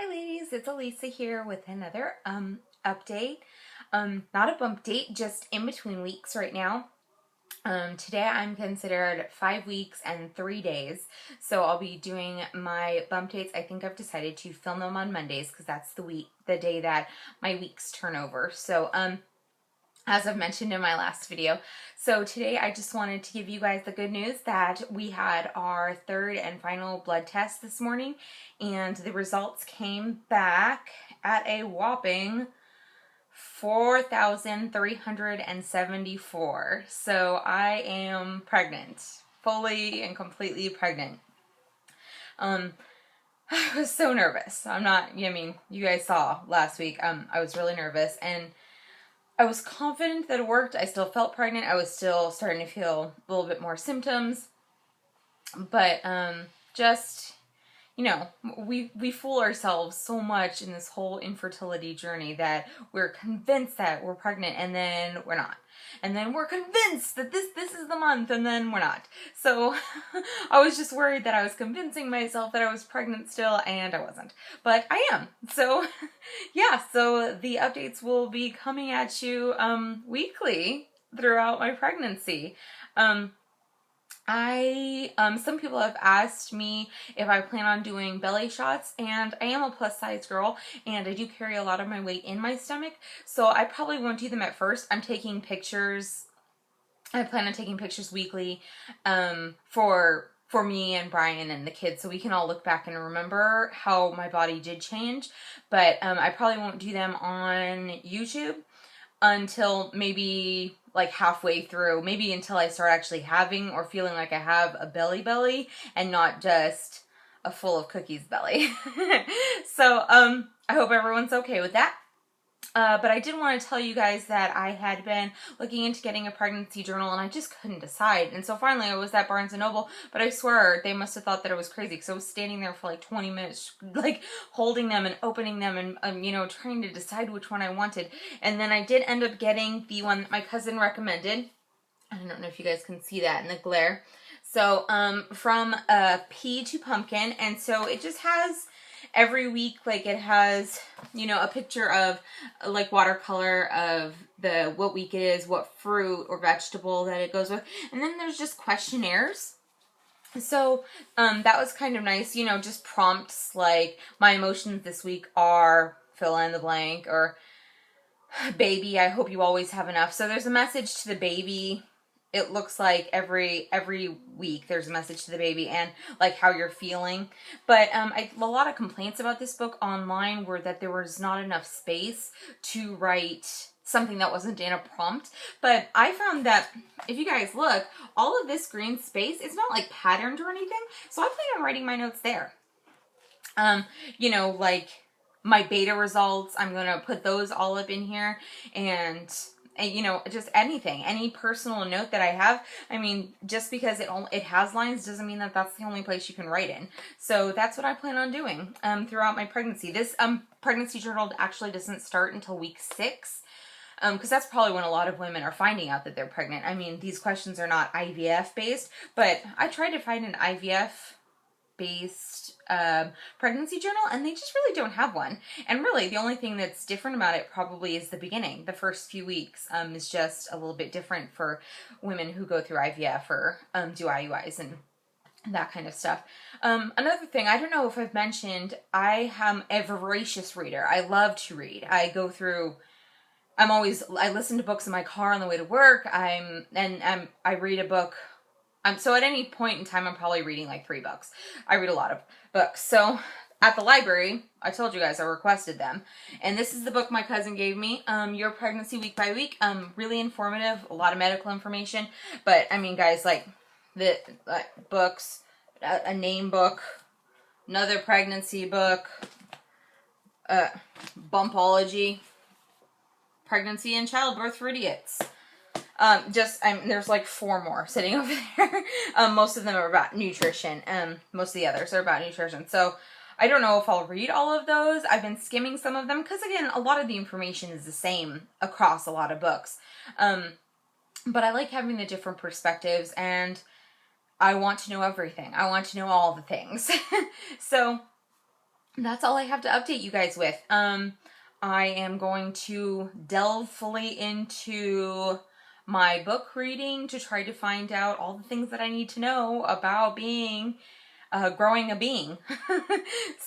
Hi ladies, it's Elisa here with another update. Not a bump date, just in between weeks right now. Today I'm considered 5 weeks and 3 days, so I'll be doing my bump dates. I think I've decided to film them on Mondays because that's the day that my weeks turn over. So as I've mentioned in my last video. So today I just wanted to give you guys the good news that we had our third and final blood test this morning, and the results came back at a whopping 4,374. So I am pregnant, fully and completely pregnant. I was so nervous. You guys saw last week, I was really nervous, and I was confident that it worked. I still felt pregnant. I was still starting to feel a little bit more symptoms. But just, we fool ourselves so much in this whole infertility journey that we're convinced that we're pregnant and then we're not. And then we're convinced that this is the month and then we're not. So I was just worried that I was convincing myself that I was pregnant still, and I wasn't. But I am. So yeah, so the updates will be coming at you weekly throughout my pregnancy. Some people have asked me if I plan on doing belly shots, and I am a plus size girl and I do carry a lot of my weight in my stomach, so I probably won't do them at first. I'm taking pictures. I plan on taking pictures weekly for me and Brian and the kids, so we can all look back and remember how my body did change. But I probably won't do them on YouTube until maybe like halfway through, maybe until I start actually having or feeling like I have a belly and not just a full of cookies belly. So I hope everyone's okay with that. But I did want to tell you guys that I had been looking into getting a pregnancy journal and I just couldn't decide. And so finally I was at Barnes & Noble, but I swear they must have thought that I was crazy because I was standing there for like 20 minutes, like holding them and opening them and, trying to decide which one I wanted. And then I did end up getting the one that my cousin recommended. I don't know if you guys can see that in the glare. So from Pea to Pumpkin, and so it just has every week, like it has, a picture of like watercolor of what week it is, what fruit or vegetable that it goes with, and then there's just questionnaires. So that was kind of nice, just prompts like my emotions this week are fill in the blank, or baby, I hope you always have enough. So there's a message to the baby. It looks like every week there's a message to the baby and like how you're feeling. But a lot of complaints about this book online were that there was not enough space to write something that wasn't in a prompt. But I found that if you guys look, all of this green space, it's not like patterned or anything. So I plan on writing my notes there. Like my beta results, I'm going to put those all up in here, and just any personal note that I have. I mean, just because it has lines doesn't mean that that's the only place you can write in. So that's what I plan on doing throughout my pregnancy. This pregnancy journal actually doesn't start until week 6. Because that's probably when a lot of women are finding out that they're pregnant. I mean, these questions are not IVF based, but I tried to find an IVF based pregnancy journal, and they just really don't have one. And really the only thing that's different about it probably is the beginning. The first few weeks is just a little bit different for women who go through IVF or do IUIs and that kind of stuff. Another thing, I don't know if I've mentioned, I am a voracious reader. I love to read. I listen to books in my car on the way to work. I read a book. So at any point in time, I'm probably reading like 3 books. I read a lot of books. So at the library, I told you guys I requested them. And this is the book my cousin gave me, Your Pregnancy Week by Week. Really informative, a lot of medical information. But I mean, guys, like the books, a name book, another pregnancy book, Bumpology, Pregnancy and Childbirth for Idiots. There's like 4 more sitting over there. Most of them are about nutrition. Most of the others are about nutrition. So I don't know if I'll read all of those. I've been skimming some of them because, again, a lot of the information is the same across a lot of books. But I like having the different perspectives, and I want to know everything. I want to know all the things. So that's all I have to update you guys with. I am going to delve fully into my book reading to try to find out all the things that I need to know about being, growing a being.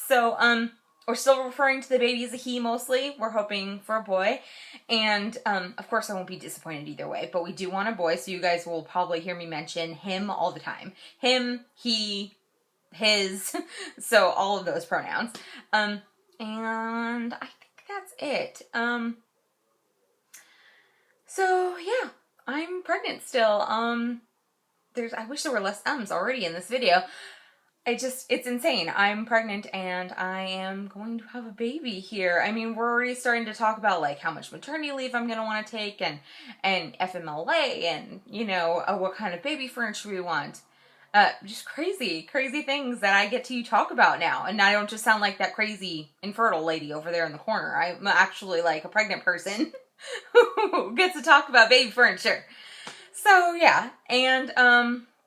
So, we're still referring to the baby as a he mostly. We're hoping for a boy. And, of course I won't be disappointed either way, but we do want a boy, so you guys will probably hear me mention him all the time. Him, he, his, so all of those pronouns. And I think that's it. So yeah, I'm pregnant still. I wish there were less ums already in this video. It's insane. I'm pregnant and I am going to have a baby here. I mean, we're already starting to talk about like how much maternity leave I'm going to want to take and FMLA and, you know, what kind of baby furniture we want. Just crazy things that I get to talk about now. And I don't just sound like that crazy infertile lady over there in the corner. I'm actually like a pregnant person who gets to talk about baby furniture. So yeah, and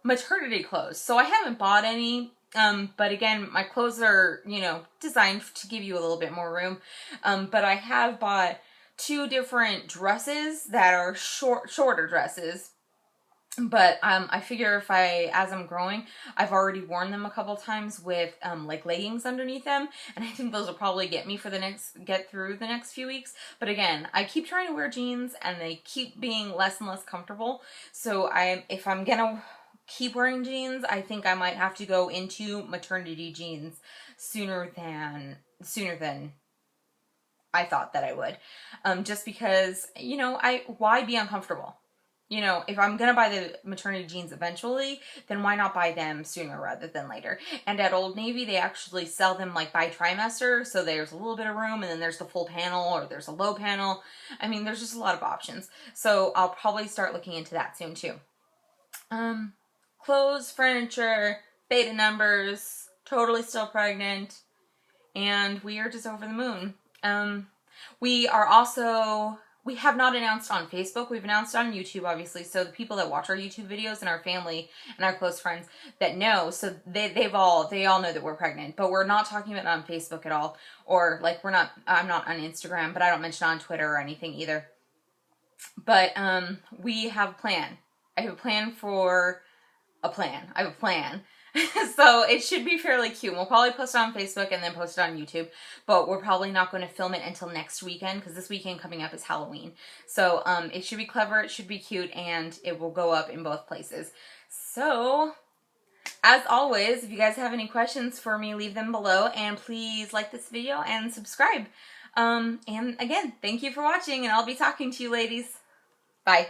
maternity clothes. So I haven't bought any. But again, my clothes are, you know, designed to give you a little bit more room. But I have bought 2 different dresses that are shorter dresses. But I figure as I'm growing, I've already worn them a couple times with like leggings underneath them, and I think those will probably get me for get through the next few weeks. But again, I keep trying to wear jeans and they keep being less and less comfortable. So if I'm gonna keep wearing jeans, I think I might have to go into maternity jeans sooner than I thought that I would. Just because, you know, why be uncomfortable? You know, if I'm going to buy the maternity jeans eventually, then why not buy them sooner rather than later? And at Old Navy, they actually sell them like by trimester. So there's a little bit of room, and then there's the full panel, or there's a low panel. I mean, there's just a lot of options. So I'll probably start looking into that soon too. Clothes, furniture, beta numbers, totally still pregnant, and we are just over the moon. We have not announced on Facebook. We've announced on YouTube, obviously. So the people that watch our YouTube videos and our family and our close friends that know, so they all know that we're pregnant. But we're not talking about it on Facebook at all. Or like I'm not on Instagram, but I don't mention it on Twitter or anything either. But we have a plan. I have a plan for a plan. I have a plan. So it should be fairly cute. We'll probably post it on Facebook and then post it on YouTube, but we're probably not going to film it until next weekend, because this weekend coming up is Halloween. So it should be clever, it should be cute, and it will go up in both places. So as always, if you guys have any questions for me, leave them below, and please like this video and subscribe. And again, thank you for watching, and I'll be talking to you ladies. Bye.